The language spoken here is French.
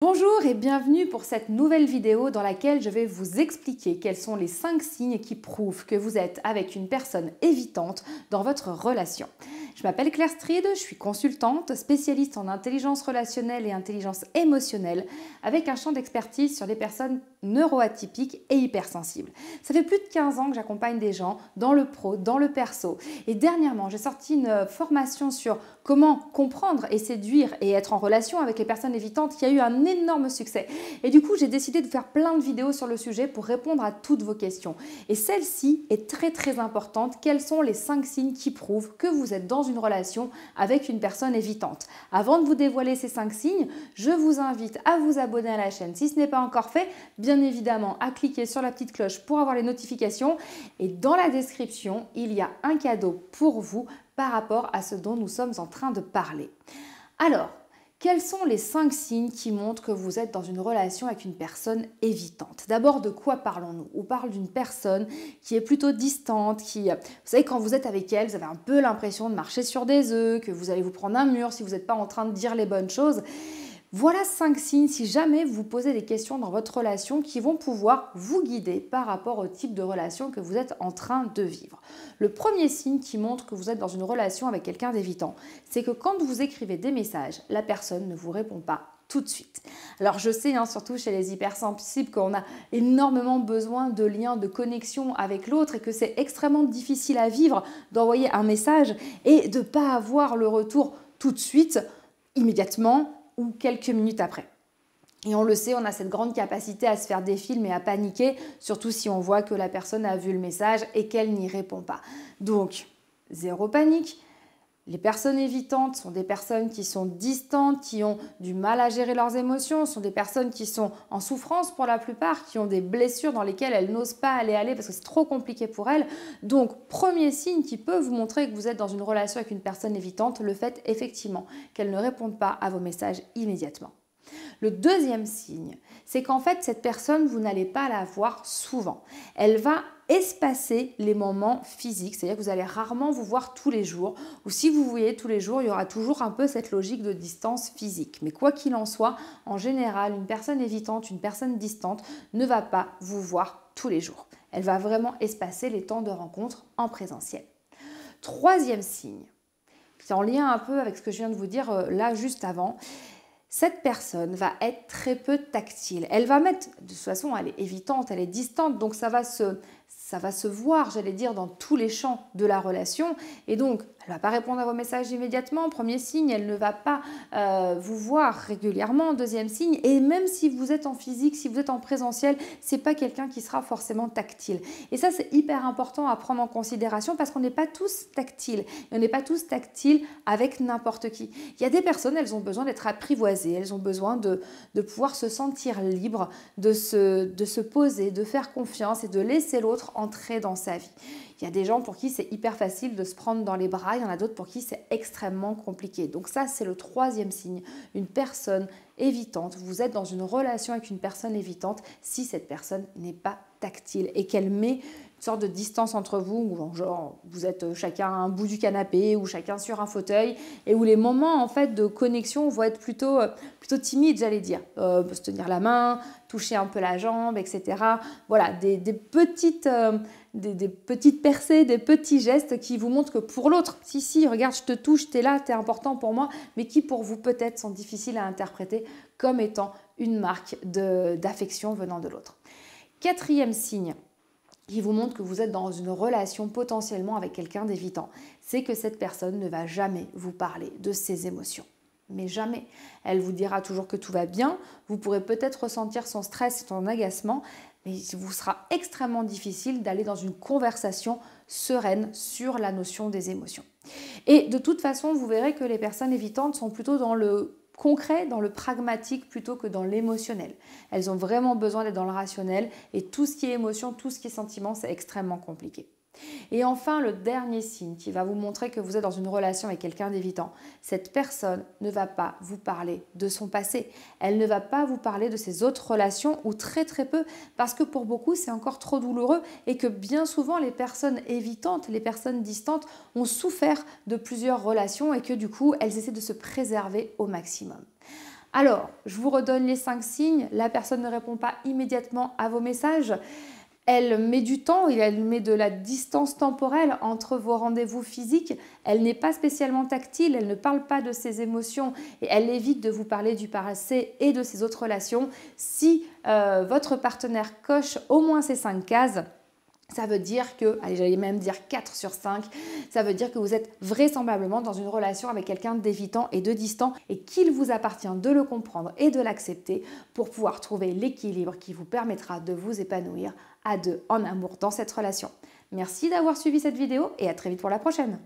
Bonjour et bienvenue pour cette nouvelle vidéo dans laquelle je vais vous expliquer quels sont les 5 signes qui prouvent que vous êtes avec une personne évitante dans votre relation. Je m'appelle Claire Stride, je suis consultante, spécialiste en intelligence relationnelle et intelligence émotionnelle avec un champ d'expertise sur les personnes neuroatypiques et hypersensibles. Ça fait plus de 15 ans que j'accompagne des gens dans le pro, dans le perso et dernièrement j'ai sorti une formation sur comment comprendre et séduire et être en relation avec les personnes évitantes qui a eu un énorme succès. Et du coup, j'ai décidé de faire plein de vidéos sur le sujet pour répondre à toutes vos questions. Et celle-ci est très importante. Quels sont les 5 signes qui prouvent que vous êtes dans une relation avec une personne évitante? Avant de vous dévoiler ces 5 signes, je vous invite à vous abonner à la chaîne si ce n'est pas encore fait. Bien évidemment, à cliquer sur la petite cloche pour avoir les notifications. Et dans la description, il y a un cadeau pour vous par rapport à ce dont nous sommes en train de parler. Alors, quels sont les 5 signes qui montrent que vous êtes dans une relation avec une personne évitante? D'abord, de quoi parlons-nous? On parle d'une personne qui est plutôt distante, vous savez, quand vous êtes avec elle, vous avez un peu l'impression de marcher sur des œufs, que vous allez vous prendre un mur si vous n'êtes pas en train de dire les bonnes choses. Voilà 5 signes si jamais vous posez des questions dans votre relation qui vont pouvoir vous guider par rapport au type de relation que vous êtes en train de vivre. Le premier signe qui montre que vous êtes dans une relation avec quelqu'un d'évitant, c'est que quand vous écrivez des messages, la personne ne vous répond pas tout de suite. Alors je sais, surtout chez les hypersensibles, qu'on a énormément besoin de liens, de connexion avec l'autre et que c'est extrêmement difficile à vivre d'envoyer un message et de ne pas avoir le retour tout de suite, immédiatement, ou quelques minutes après. Et on le sait, on a cette grande capacité à se faire des films et à paniquer, surtout si on voit que la personne a vu le message et qu'elle n'y répond pas. Donc, zéro panique. Les personnes évitantes sont des personnes qui sont distantes, qui ont du mal à gérer leurs émotions, sont des personnes qui sont en souffrance pour la plupart, qui ont des blessures dans lesquelles elles n'osent pas aller parce que c'est trop compliqué pour elles. Donc, premier signe qui peut vous montrer que vous êtes dans une relation avec une personne évitante, le fait effectivement qu'elle ne réponde pas à vos messages immédiatement. Le deuxième signe, c'est qu'en fait, cette personne, vous n'allez pas la voir souvent. Elle va espacer les moments physiques, c'est-à-dire que vous allez rarement vous voir tous les jours, ou si vous vous voyez tous les jours, il y aura toujours un peu cette logique de distance physique. Mais quoi qu'il en soit, en général, une personne évitante, une personne distante ne va pas vous voir tous les jours. Elle va vraiment espacer les temps de rencontre en présentiel. Troisième signe, qui est en lien un peu avec ce que je viens de vous dire là juste avant, cette personne va être très peu tactile. Elle va mettre, de toute façon, elle est évitante, elle est distante, donc ça va se voir, j'allais dire, dans tous les champs de la relation. Et donc, elle ne va pas répondre à vos messages immédiatement, premier signe, elle ne va pas vous voir régulièrement, deuxième signe. Et même si vous êtes en physique, si vous êtes en présentiel, ce n'est pas quelqu'un qui sera forcément tactile. Et ça, c'est hyper important à prendre en considération parce qu'on n'est pas tous tactiles. Et on n'est pas tous tactiles avec n'importe qui. Il y a des personnes, elles ont besoin d'être apprivoisées, elles ont besoin de pouvoir se sentir libres, de se poser, de faire confiance et de laisser l'autre entrer dans sa vie. Il y a des gens pour qui c'est hyper facile de se prendre dans les bras, il y en a d'autres pour qui c'est extrêmement compliqué. Donc ça, c'est le troisième signe. Une personne évitante, vous êtes dans une relation avec une personne évitante si cette personne n'est pas tactile et qu'elle met une sorte de distance entre vous, ou genre vous êtes chacun à un bout du canapé ou chacun sur un fauteuil et où les moments en fait de connexion vont être plutôt timides, j'allais dire. Se tenir la main, toucher un peu la jambe, etc. Voilà, des petites percées, des petits gestes qui vous montrent que pour l'autre, si, regarde, je te touche, t'es là, t'es important pour moi, mais qui pour vous peut-être sont difficiles à interpréter comme étant une marque d'affection venant de l'autre. Quatrième signe qui vous montre que vous êtes dans une relation potentiellement avec quelqu'un d'évitant, c'est que cette personne ne va jamais vous parler de ses émotions. Mais jamais. Elle vous dira toujours que tout va bien, vous pourrez peut-être ressentir son stress et son agacement, mais il vous sera extrêmement difficile d'aller dans une conversation sereine sur la notion des émotions. Et de toute façon, vous verrez que les personnes évitantes sont plutôt dans le concret, dans le pragmatique plutôt que dans l'émotionnel. Elles ont vraiment besoin d'être dans le rationnel et tout ce qui est émotion, tout ce qui est sentiment, c'est extrêmement compliqué. Et enfin, le dernier signe qui va vous montrer que vous êtes dans une relation avec quelqu'un d'évitant, cette personne ne va pas vous parler de son passé. Elle ne va pas vous parler de ses autres relations ou très peu parce que pour beaucoup, c'est encore trop douloureux et que bien souvent, les personnes évitantes, les personnes distantes ont souffert de plusieurs relations et que du coup, elles essaient de se préserver au maximum. Alors, je vous redonne les 5 signes. La personne ne répond pas immédiatement à vos messages. Elle met du temps, elle met de la distance temporelle entre vos rendez-vous physiques. Elle n'est pas spécialement tactile, elle ne parle pas de ses émotions et elle évite de vous parler du passé et de ses autres relations. Si votre partenaire coche au moins ces 5 cases, ça veut dire que, allez, j'allais même dire 4 sur 5, ça veut dire que vous êtes vraisemblablement dans une relation avec quelqu'un d'évitant et de distant et qu'il vous appartient de le comprendre et de l'accepter pour pouvoir trouver l'équilibre qui vous permettra de vous épanouir à deux en amour dans cette relation. Merci d'avoir suivi cette vidéo et à très vite pour la prochaine.